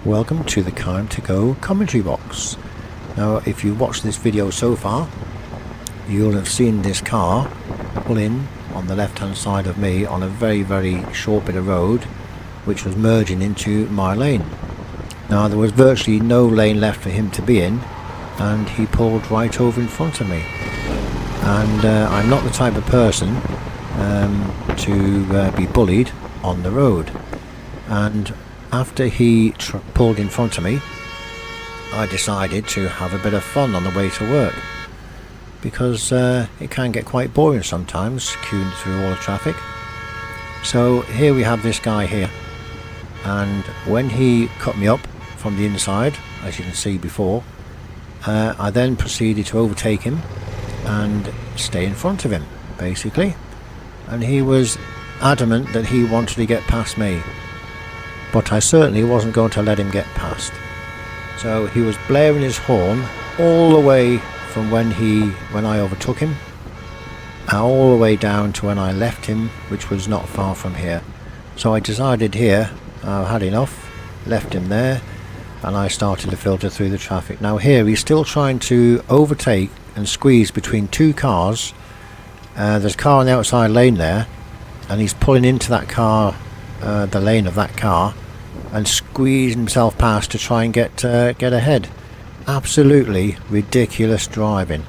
Welcome to the Time to Go commentary box. Now, if you watched this video so far, you'll have seen this car pull in on the left hand side of me on a very short bit of road which was merging into my lane. Now, there was virtually no lane left for him to be in, and he pulled right over in front of me. And I'm not the type of person to be bullied on the road. And after he pulled in front of me, I decided to have a bit of fun on the way to work, because it can get quite boring sometimes queuing through all the traffic. So here we have this guy here, and when he cut me up from the inside, as you can see before, I then proceeded to overtake him and stay in front of him, basically. And he was adamant that he wanted to get past me, but I certainly wasn't going to let him get past. So he was blaring his horn all the way from when I overtook him, all the way down to when I left him, which was not far from here. So I decided here, I had enough, left him there, and I started to filter through the traffic. Now here he's still trying to overtake and squeeze between two cars. There's a car on the outside lane there, and he's pulling into that car, the lane of that car, and squeezing himself past to try and get ahead. Absolutely ridiculous driving,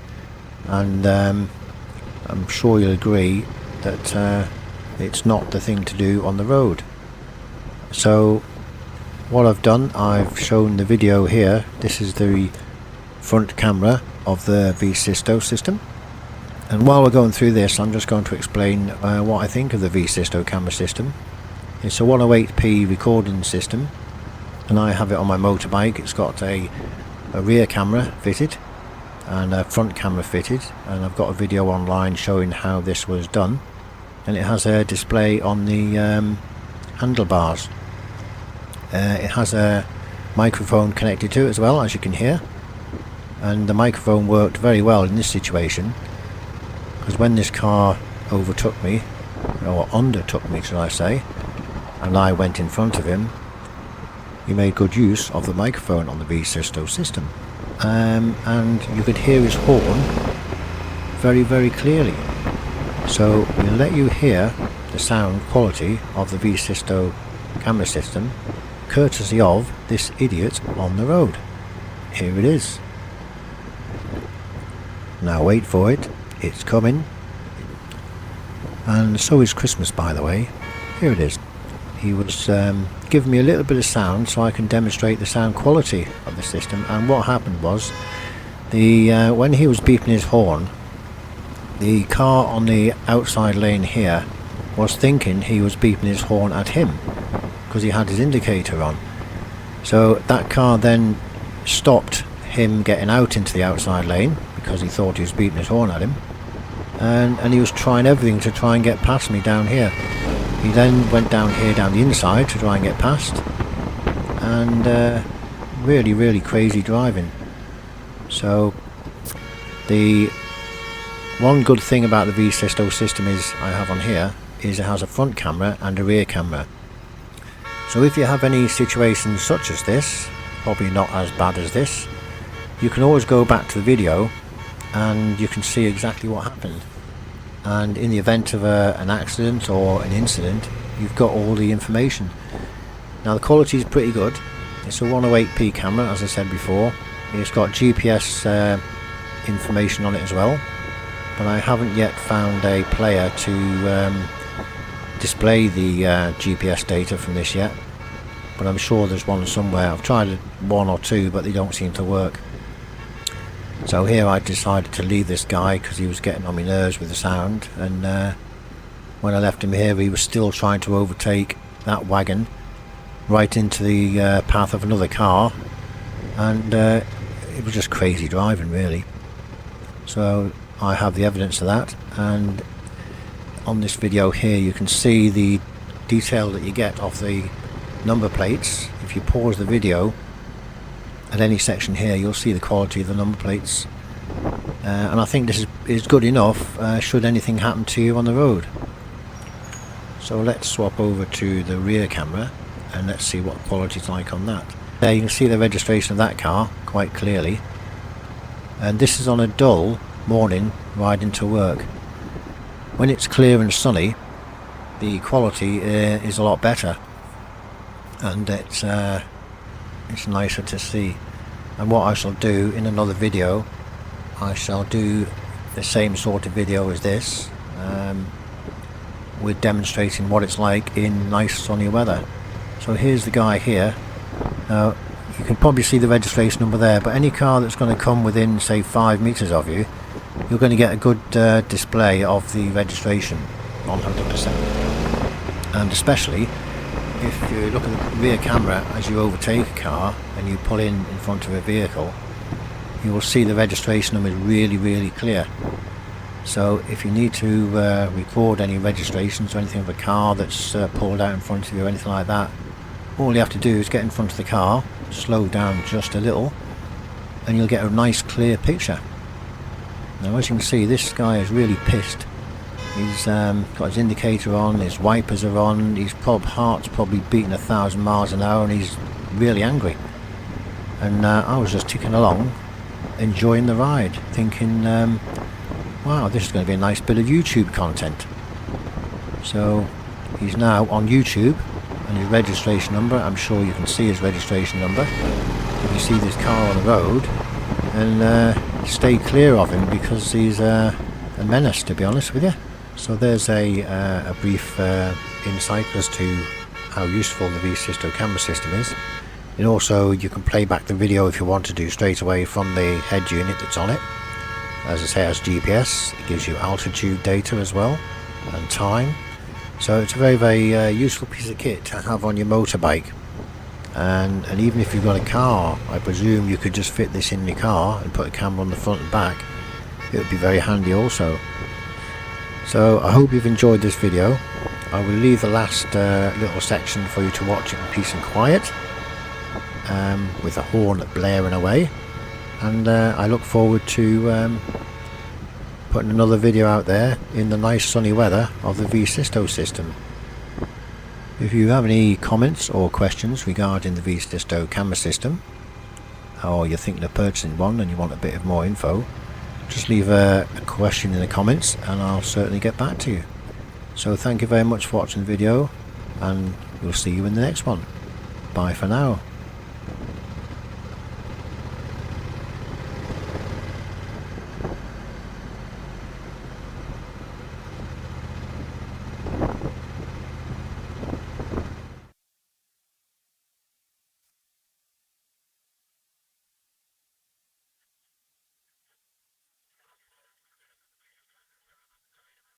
and I'm sure you'll agree that it's not the thing to do on the road. So what I've done, I've shown the video here. This is the front camera of the Vsysto system, and while we're going through this, I'm just going to explain what I think of the Vsysto camera system. It's a 108p recording system, and I have it on my motorbike. It's got a rear camera fitted and a front camera fitted, and I've got a video online showing how this was done, and it has a display on the handlebars. It has a microphone connected to it as well, as you can hear, and the microphone worked very well in this situation, because when this car overtook me, or undertook me should I say, and I went in front of him, he made good use of the microphone on the Vsysto system, and you could hear his horn very clearly. So we'll let you hear the sound quality of the Vsysto camera system, courtesy of this idiot on the road. Here it is. Now wait for it, it's coming. And so is Christmas, by the way. Here it is. He was giving me a little bit of sound so I can demonstrate the sound quality of the system. And what happened was, when he was beeping his horn, the car on the outside lane here was thinking he was beeping his horn at him, because he had his indicator on. So that car then stopped him getting out into the outside lane, because he thought he was beeping his horn at him, and he was trying everything to try and get past me down here. He then went down here, down the inside, to try and get past, and really crazy driving. So the one good thing about the Vsysto system I have on here is it has a front camera and a rear camera. So if you have any situations such as this, probably not as bad as this, you can always go back to the video and you can see exactly what happened. And in the event of an accident or an incident, you've got all the information. Now the quality is pretty good. It's a 108p camera, as I said before. It's got GPS information on it as well, but I haven't yet found a player to display the GPS data from this yet, but I'm sure there's one somewhere. I've tried one or two, but they don't seem to work. So here I decided to leave this guy because he was getting on my nerves with the sound, and when I left him here, he was still trying to overtake that wagon right into the path of another car, and it was just crazy driving, really. So I have the evidence of that, and on this video here you can see the detail that you get of the number plates. If you pause the video at any section here, you'll see the quality of the number plates, and I think this is good enough should anything happen to you on the road. So let's swap over to the rear camera and let's see what quality it's like on that. There you can see the registration of that car quite clearly, and this is on a dull morning riding to work. When it's clear and sunny, the quality is a lot better, and it's nicer to see. And what I shall do in another video, I shall do the same sort of video as this, with demonstrating what it's like in nice sunny weather. So here's the guy here. Now you can probably see the registration number there, but any car that's going to come within say 5 meters of you, you're going to get a good display of the registration 100%. And especially if you look at the rear camera as you overtake a car and you pull in front of a vehicle, you will see the registration number is really clear. So if you need to record any registrations or anything of a car that's pulled out in front of you or anything like that, all you have to do is get in front of the car, slow down just a little, and you'll get a nice clear picture. Now as you can see, this guy is really pissed. He's got his indicator on, his wipers are on, his heart's probably beating 1,000 miles an hour, and he's really angry. And I was just ticking along, enjoying the ride, thinking, wow, this is going to be a nice bit of YouTube content. So he's now on YouTube, and his registration number, I'm sure you can see his registration number if you see this car on the road, and stay clear of him because he's a menace, to be honest with you. So there's a brief insight as to how useful the Vsysto camera system is. And also you can play back the video if you want to do straight away from the head unit that's on it. As I say, it has GPS, it gives you altitude data as well, and time. So it's a very useful piece of kit to have on your motorbike. And even if you've got a car, I presume you could just fit this in your car and put a camera on the front and back. It would be very handy also. So I hope you've enjoyed this video. I will leave the last little section for you to watch it in peace and quiet, with the horn blaring away. And I look forward to putting another video out there in the nice sunny weather of the Vsysto system. If you have any comments or questions regarding the Vsysto camera system, or you're thinking of purchasing one and you want a bit of more info, just leave a question in the comments and I'll certainly get back to you. So thank you very much for watching the video, and we'll see you in the next one. Bye for now.